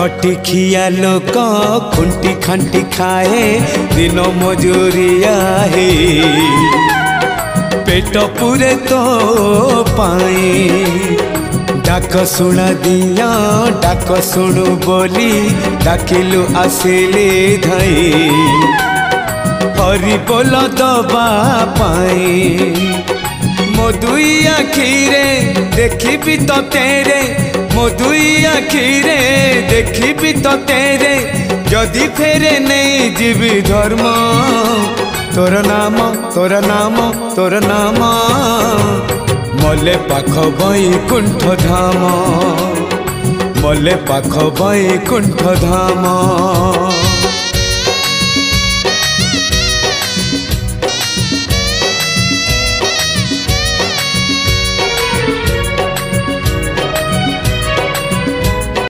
खटी खिया लोक खुंटी खांटी खाए दिन मजूरिया है पेट पूरे तो पाए डाक शुणा दिया डाक शुणु बोली डाकिलु आसिले धाई हरि बोल दबा पाए मो दुई आखिरे देखी तो तेरे मो दुई आखिरे देखी तो तेरे जदि फेरे नहीं जीवी धर्म तोर नाम तोर नाम तोर नाम मले पाख बैकुंठ धाम मले पाख बैकुंठ धाम।